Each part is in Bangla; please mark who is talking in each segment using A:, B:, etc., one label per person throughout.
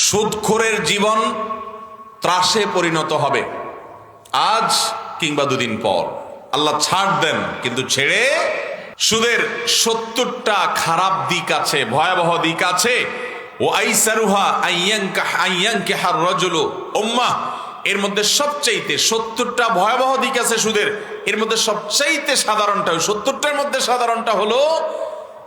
A: সুদখোরের জীবন ত্রাসে পরিণত হবে আজ কিংবা দুদিন পর। আল্লাহ ছাড় দেন কিন্তু ছেড়ে। সুদের 70টা খারাপ দিক আছে, ভয়াবহ দিক আছে। ও আইসারুহা আইয়ানকিহার রাজুলু উম্মাহ, এর মধ্যে সবচাইতে 70টা ভয়াবহ দিক আছে সুদের। এর মধ্যে সবচাইতে সাধারণটা, 70টার মধ্যে সাধারণটা হলো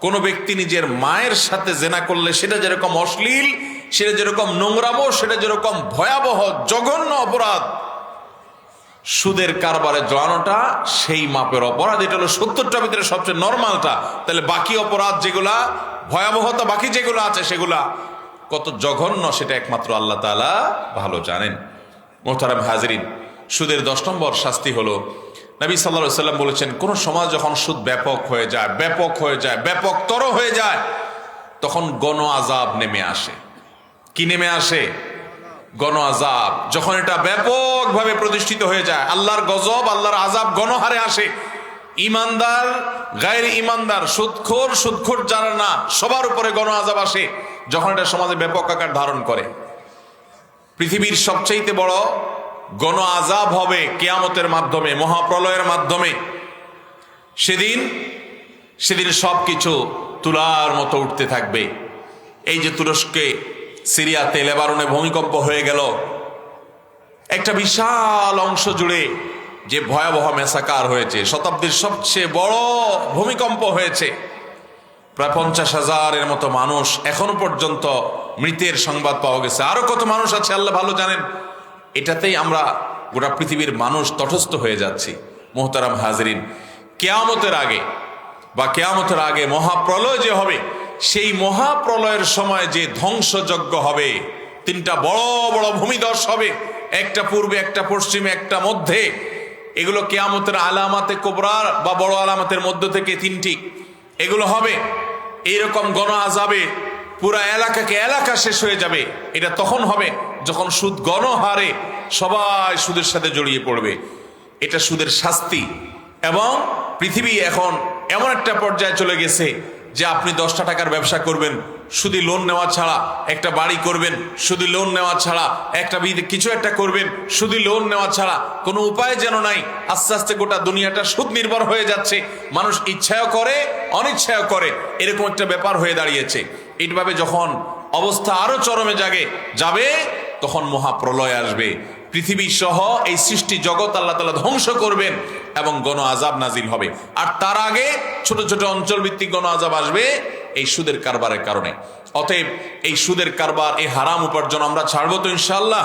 A: কোন ব্যক্তি নিজের মায়ের সাথে জেনা করলে সেটা যেরকম অশ্লীল, সেটা যেরকম নোংরামো, সেটা যেরকম ভয়াবহ জঘন্য অপরাধ, সুদের কারবারে জড়ানোটা সেই মাপের অপরাধ। এটা হলো 70টার ভিতরে সবচেয়ে নরমালটা। তাহলে বাকি অপরাধ যেগুলা ভয়াবহতা, বাকি যেগুলো আছে সেগুলা কত জঘন্য সেটা একমাত্র আল্লাহ তাআলা ভালো জানেন। মোহতারাম হাজরিন, সুদের 10 নম্বর শাস্তি হলো, নবী সাল্লাল্লাহু আলাইহি সাল্লাম বলেছেন, কোন সমাজ যখন সুদ ব্যাপক হয়ে যায়, ব্যাপকতর হয়ে যায়, তখন গণ আযাব নেমে আসে। কি নেমে আসে? গণ আযাব। যখন এটা ব্যাপকভাবে প্রতিষ্ঠিত হয়ে যায়, আল্লাহর গজব, আল্লাহর আযাব গণহারে আসে। ইমানদার, গায়ের ইমানদার, সুদখোর যারা না, সবার উপরে গণ আযাব আসে যখন এটা সমাজে ব্যাপক আকার ধারণ করে। পৃথিবীর সবচেয়ে বড় গণ আযাব হবে কিয়ামতের মাধ্যমে, মহাপ্রলয়ের মাধ্যমে। সেদিন সবকিছু তুলার মতো উঠতে থাকবে। এই যে তুরস্কে, সিরিয়াতে, লেবাননে ভূমিকম্প হয়ে গেল, একটা বিশাল অংশ জুড়ে যে ভয়াবহ মেসাকার হয়েছে, শতাব্দীর সবচেয়ে বড় ভূমিকম্প হয়েছে। প্রায় 50,000-এর মতো মানুষ এখনো পর্যন্ত মৃতের সংবাদ পাওয়া গেছে। আরো কত মানুষ আছে আল্লাহ ভালো জানেন। এটাতেই আমরা গোটা পৃথিবীর মানুষ তটস্থ হয়ে যাচ্ছি। মোহতারাম হাজরিন, কিয়ামতের আগে মহাপ্রলয় যে হবে, সেই মহাপ্রলয়ের সময় যে ধ্বংসযজ্ঞ হবে, 3টা বড় বড় ভূমিধস হবে, একটা পূর্বে, একটা পশ্চিমে, একটা মধ্যে। এগুলো কিয়ামতের আলামাতে কুবরার বা বড় আলামাতের মধ্য থেকে 3টি এগুলো হবে। এইরকম গণ আযাবে পুরা এলাকা শেষ হয়ে যাবে। এটা তখন হবে যখন সুদ গণহারে সবাই সুদের সাথে জড়িয়ে পড়বে। এটা সুদের শাস্তি। এবং পৃথিবী এখন এমন একটা পর্যায়ে চলে গেছে যে আপনি 10টা টাকার ব্যবসা করবেন, শুধু লোন নেওয়া ছাড়া, একটা বাড়ি করবেন, শুধু লোন নেওয়া ছাড়া, একটা কিছু একটা করবেন, শুধু লোন নেওয়া ছাড়া কোনো উপায় যেন নাই। আস্তে আস্তে গোটা দুনিয়াটা সুদ নির্ভর হয়ে যাচ্ছে। মানুষ ইচ্ছাও করে, অনিচ্ছাও করে, এরকম একটা ব্যাপার হয়ে দাঁড়িয়েছে। এইভাবে যখন অবস্থা আরো চরমে যাবে, তখন মহাপ্রলয় আসবে। পৃথিবী সহ এই সৃষ্টি জগৎ আল্লাহ তাআলা ধ্বংস করবেন এবং গণ আযাব নাজিল হবে। আর তার আগে ছোট ছোট অঞ্চল ভিত্তিক গণ আযাব আসবে এই সুদের কারবারের কারণে। অতএব এই সুদের কারবার, এই হারাম উপার্জন আমরা ছাড়বো তো ইনশাআল্লাহ।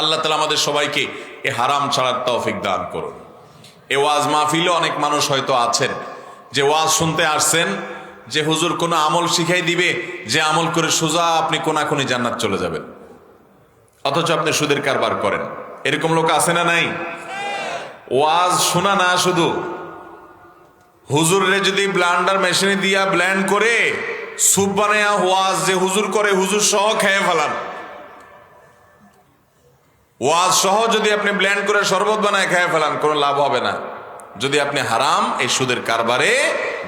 A: আল্লাহ তাআলা আমাদের সবাইকে এই হারাম ছাড়ার তৌফিক দান করুন। এই ওয়াজ মাহফিলে অনেক মানুষ হয়তো আছেন যে ওয়াজ শুনতে আসছেন যে হুজুর কোনো আমল শিখাই দিবে, যে আমল করে সোজা আপনি কোনাকুনি জান্নাত চলে যাবেন, অথচ আপনি সুদের কারবার করেন। এরকম লোক আছে না নাই? ওয়াজ শোনা না, শুধু হুজুরে যদি ব্লান্ডার মেশিনে দিয়া ব্ল্যান্ড করে স্যুপ বানায়া ওয়াজ যে হুজুর করে, হুজুর সহ খেয়ে ফেলান। ওয়াজ সহ যদি আপনি ব্ল্যান্ড করে শরবত বানায় খেয়ে ফেলান, কোনো লাভ হবে না যদি আপনি হারাম এই সুদের কারবারে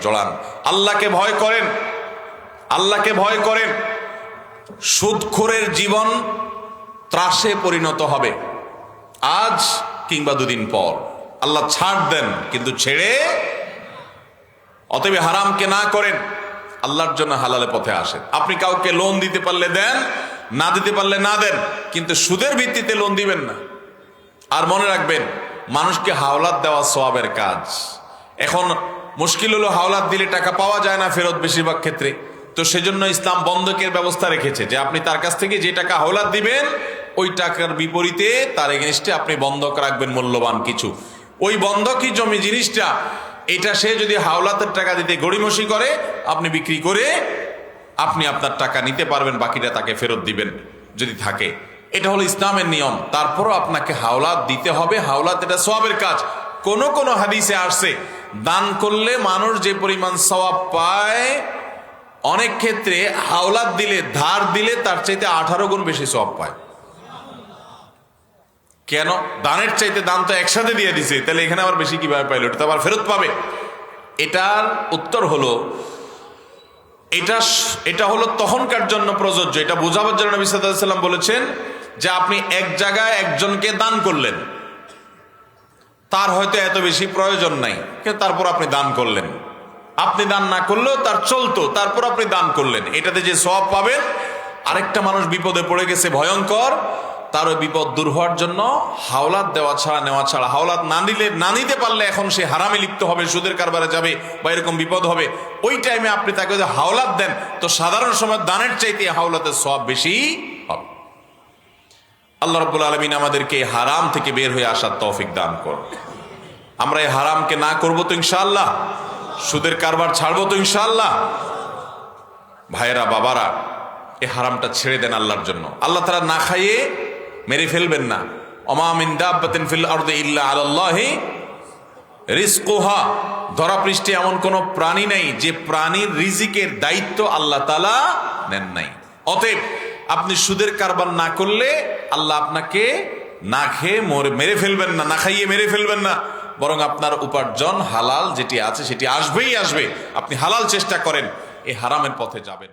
A: জড়ান। আল্লাহকে ভয় করেন, আল্লাহকে ভয় করেন। সুদখোরের জীবন ত্রাসে পরিণত হবে আজ কিংবা দুদিন পর। আল্লাহ ছাড় দেন কিন্তু ছেড়ে। অতএব হারামকে না করেন, আল্লাহর জন্য হালালে পথে আসেন। আপনি কাউকে লোন দিতে পারলে দেন, না দিতে পারলে না দেন, কিন্তু সুদের ভিত্তিতে লোন দিবেন না। আর মনে রাখবেন, মানুষকে হাওলাত দেওয়া সওয়াবের কাজ। এখন মুশকিল হলো হাওলাত দিলে টাকা পাওয়া যায় না ফেরত বেশিরভাগ ক্ষেত্রে। তো সেজন্য ইসলাম বন্ধকের ব্যবস্থা রেখেছে যে আপনি তার কাছ থেকে যে টাকা হাওলাত দিবেন, ওই টাকার বিপরীতে তার এগেইনস্টে আপনি বন্ধক রাখবেন মূল্যবান কিছু। ওই বন্ধকি জমি জিনিসটা, এটা সে যদি হাওলাতের টাকা দিতে গড়িমসি করে, আপনি বিক্রি করে আপনি আপনার টাকা নিতে পারবেন, বাকিটা তাকে ফেরত দিবেন যদি থাকে। এটা হলো ইসলামের নিয়ম। তারপরও আপনাকে হাওলাত দিতে হবে। হাওলাত এটা সওয়াবের কাজ। কোন কোন হাদিসে আসছে দান করলে মানুষ যে পরিমাণ সওয়াব পায়, অনেক ক্ষেত্রে হাওলাত দিলে, ধার দিলে তার চাইতে 18 গুণ বেশি সওয়াব পায়। কেন? দানের চাইতে দান তো একসাথে দিয়ে দিছে, তাহলে এখানে আবার বেশি কিভাবে পাইলো? এটা তো আবার ফেরত পাবে। এটার উত্তর হলো, এটা হলো তখনকার জন্য প্রযোজ্য। এটা বোঝাবার জন্য নবী সাল্লাল্লাহু আলাইহি ওয়াসাল্লাম বলেছেন যে আপনি এক জায়গায় একজনকে দান করলেন, তার হয়তো এত বেশি প্রয়োজন নাই, কিন্তু তারপর আপনি দান করলেন। আপনি দান না করলেও তার চলতো, তারপর আপনি দান করলেন, এটাতে যে সওয়াব পাবেন। আরেকটা মানুষ বিপদে পড়ে গেছে ভয়ঙ্কর, তার ওই বিপদ দূর হওয়ার জন্য হাওলাত দেওয়া ছাড়া নেওয়া ছাড়া, হাওলাত না নিতে পারলে এখন সে হারামে লিপ্ত হবে, সুদের কারবারে যাবে বা এরকম বিপদ হবে, ওই টাইমে আপনি তাকে যদি হাওলাত দেন তো সাধারণ সময় দানের চাইতে হাওলাতের সওয়াব বেশি হবে। আল্লাহ রাব্বুল আলামিন আমাদেরকে হারাম থেকে বের হয়ে আসার তৌফিক দান করুন। আমরা এই হারামকে না করবো তো ইনশাআল্লাহ, সুদের কারবার ছাড়বো তো ইনশাআল্লাহ। ভাইয়েরা, বাবারা, এই হারামটা ছেড়ে দেন আল্লাহর জন্য। আল্লাহ তাআলা না খাইয়ে মেরে ফেলবেন না। ওমা মিন দাব্বাতিন ফিল আরদি ইল্লা আলাল্লাহি রিজকুহা, ধরা পৃষ্ঠে এমন কোন প্রাণী নাই যে প্রাণীর রিজিকের দায়িত্ব আল্লাহ তাআলা নেন নাই। অতএব আপনি সুদের কারবার না করলে আল্লাহ আপনাকে না খেয়ে মেরে ফেলবেন না, না খাইয়ে মেরে ফেলবেন না, বরং আপনার উপার্জন হালাল যেটি আছে সেটি আসবেই আসবে। আপনি হালাল চেষ্টা করেন, এই হারামের পথে যাবেন।